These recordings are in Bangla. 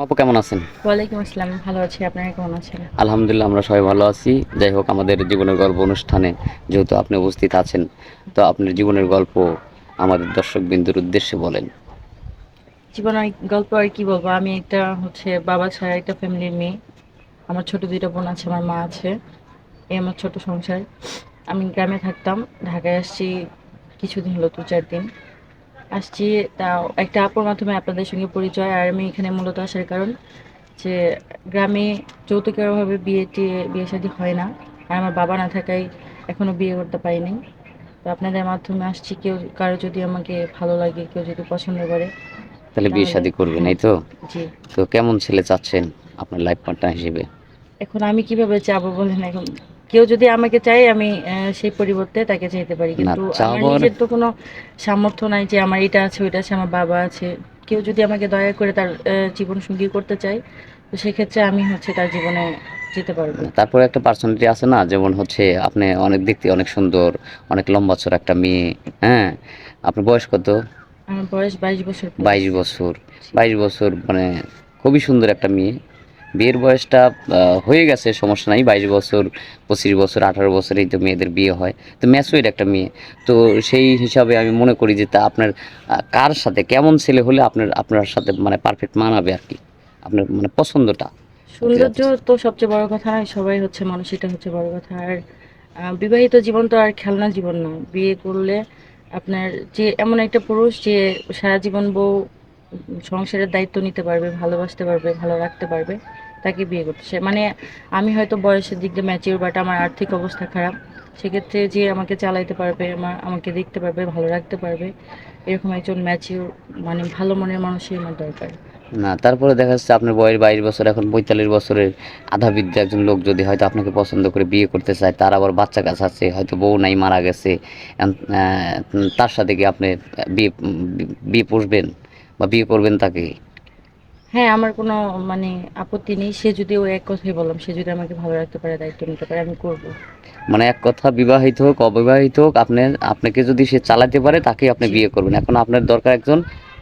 আপু কেমন আছেন? ওয়ালাইকুম আসসালাম। ভালো আছি। আপনারা কেমন আছেন? আলহামদুলিল্লাহ আমরা সবাই ভালো আছি। যাই হোক আমাদের জীবনের গল্প অনুষ্ঠানে যেহেতু আপনি উপস্থিত আছেন, তো আপনার জীবনের গল্প আমাদের দর্শকবিন্দুর উদ্দেশ্যে বলেন। জীবনের গল্প আর কি বলবো? আমি একটা বাবা ছাড়া একটা ফ্যামিলির মেয়ে। আমার ছোট ২ টা বোন আছে, আমার মা আছে। এই আমার ছোট সংসার। আমি গ্রামে থাকতাম। ঢাকায় আসছি কিছুদিন হলো, ২-৪ দিন। আসছি, তাও একটা আপুর মাধ্যমে আপনাদের সঙ্গে পরিচয়। আর আমি এখানে মূলত আসার কারণ যে গ্রামে যৌতুকের অভাবে বিয়ে-শাদী হয় না। আর আমার বাবা না থাকায় এখনো বিয়ে করতে পারিনি। তো আপনাদের মাধ্যমে আসছি, কারো যদি আমাকে ভালো লাগে, কেউ যদি পছন্দ করে তাহলে বিয়ে তাহলে। শাদী করবেন, হ্যাঁ, এই তো? জি। তো কেমন ছেলে চাচ্ছেন আপনার লাইফ পার্টনার হিসেবে? এখন আমি কিভাবে চাবো বলেন? এখন কেউ যদি আমাকে চায়, আমি সেই পরিবর্তে তাকে চাইতে পারি। না কিন্তু আমার চাওয়ার নিজের তো কোনো সামর্থ্য নাই যে আমার এটা আছে, ওইটা আছে, আমার বাবা আছে। কেউ যদি আমাকে দয়া করে তার জীবনসঙ্গী করতে চায়, তো সেক্ষেত্রে আমি তার জীবনে যেতে পারবো। তারপরে একটা পার্সোনালিটি আছে না, যেমন হচ্ছে আপনি অনেক দেখতে অনেক সুন্দর, অনেক লম্বা চড়া একটা মেয়ে, হ্যাঁ? আপনার বয়স কত? আমার বয়স ২২ বছর প্লাস। 22 বছর। জি। 22 বছর মানে খুবই সুন্দর একটা মেয়ে। বিয়ের বয়সটা হয়ে গেছে, সমস্যা নাই। 22 বছর, 25 বছর, 18 বছরেই তো মেয়েদের বিয়ে হয়। তো ম্যাচুরড একটা মেয়ে। তো সেই হিসাবে আমি মনে করি যে তা আপনার কার সাথে কেমন ছেলে হলে আপনার সাথে মানে পারফেক্ট মানাবে আরকি? আপনার মানে পছন্দটা আরকি সৌন্দর্য জানতে চাই। তো সবচেয়ে বড় কথা নয়, সবাই মানুষ, এটা বড় কথা। আর বিবাহিত জীবন তো আর খেলনা জীবন না। বিয়ে করলে আপনার যে এমন একটা পুরুষ যে সারা জীবন বউ সংসারের দায়িত্ব নিতে পারবে, ভালোবাসতে পারবে, ভালো রাখতে পারবে, তাকে বিয়ে করতে চাই। মানে আমি হয়তো বয়সের দিক দিয়ে ম্যাচিওর, বাট আমার আর্থিক অবস্থা খারাপ। সেক্ষেত্রে যে আমাকে চালাইতে পারবে, আমাকে দেখতে পারবে, ভালো রাখতে পারবে, এরকম একজন ম্যাচিওর, মানে ভালো মনের মানুষই আমার দরকার। না, তারপরে দেখা যাচ্ছে আপনার বয়স 22 বছর, এখন 45 বছরের আধাবৃদ্ধ একজন লোক যদি হয়তো আপনাকে পছন্দ করে বিয়ে করতে চায়, তার আবার বাচ্চা-কাচ্চা আছে, হয়তো বউ নাই, মারা গেছে। তার সাথে কি আপনি বিয়ে পুষবেন বা বিয়ে করবেন তাকে? হ্যাঁ, আমার কোনো মানে আপত্তি নেই। সে যদি, ওই এক কথাই বললাম, সে যদি আমাকে ভালো রাখতে পারে, দায়িত্ব নিতে পারে, আমি করব। মানে এক কথা বিবাহিত হোক, অবিবাহিত হোক, আপনাকে যদি সে চালাতে পারে তাকেই আপনি জি, বিয়ে করবেন। এখন আপনার দরকার একজন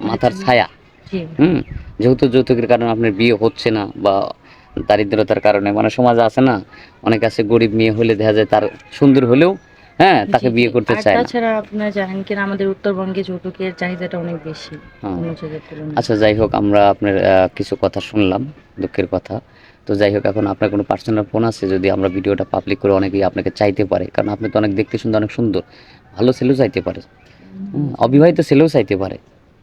মাথার আরেকজন। ছায়া। জি, হুম? যেহেতু যৌতুকের কারণে আপনার বিয়ে হচ্ছে না বা দারিদ্রতার কারণে, মানে সমাজে আছে না, অনেকে আছে গরিব মেয়ে হলে দেখা যায় তার সুন্দর হলেও, হ্যাঁ, জি, তাকে জি। বিয়ে করতে আর চায় না। তাছাড়া আপনারা জানেন কিনা, আমাদের উত্তরবঙ্গে যৌতুকের চাহিদাটা অনেক বেশি হ্যাঁ। অন্য জায়গার তুলনায়। আচ্ছা যাই হোক, আমরা আপনার কিছু কথা শুনলাম, দুঃখের কথা। তো যাই হোক, এখন আপনার কোনো পার্সোনাল ফোন আছে? যদি আমরা ভিডিওটা পাবলিক করে অনেকেই আপনাকে চাইতে পারে। কারণ আপনি তো অনেক দেখতে শুনতে অনেক সুন্দর। ভালো ছেলেও চাইতে পারে। জি। অবিবাহিত ছেলেও চাইতে পারে।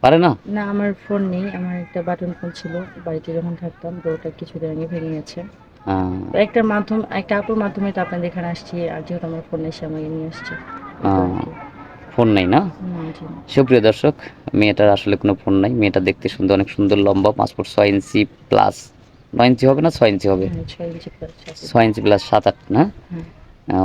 পারে না? না, আমার ফোন নেই। আমার একটা বাটন ফোন ছিল। বাড়িতে যখন থাকতাম, তো ওটা কিছুদিন আগে ভেঙে গেছে। আ তো একটা আপুর মাধ্যমে তো আপনাদের এখানে আসছি। আর যেহেতু আমার ফোন নেই, সে আমাকে নিয়ে আসছে। এই আ তো আরকি। ফোন নাই না? না, জি না। সুপ্রিয় দর্শক, মেয়েটার আসলে কোনো ফোন নাই। মেয়েটা দেখতে সুন্দর, অনেক সুন্দর, লম্বা, 5 ফুট 6 ইঞ্চি প্লাস। 9 ইঞ্চি হবে না 6 ইঞ্চি হবে? হ্যাঁ, ৬ ইঞ্চি প্লাস আছে। 6 ইঞ্চি প্লাস 7-8 না? হ্যাঁ।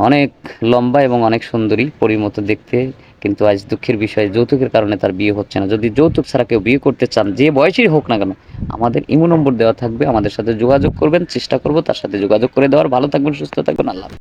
অনেক লম্বা এবং অনেক সুন্দরী, পরীর মতো দেখতে। কিন্তু আজ দুঃখের বিষয়, যৌতুকের কারণে তার বিয়ে হচ্ছে না। যদি যৌতুক ছাড়া কেউ বিয়ে করতে চান, যে বয়সেই হোক না কেন, আমাদের ইমো নম্বর দেওয়া থাকবে। আমাদের সাথে যোগাযোগ করবেন। চেষ্টা করব তার সাথে যোগাযোগ করে দেওয়ার। ভালো থাকবেন, সুস্থ থাকবেন। আল্লাহ হাফেজ।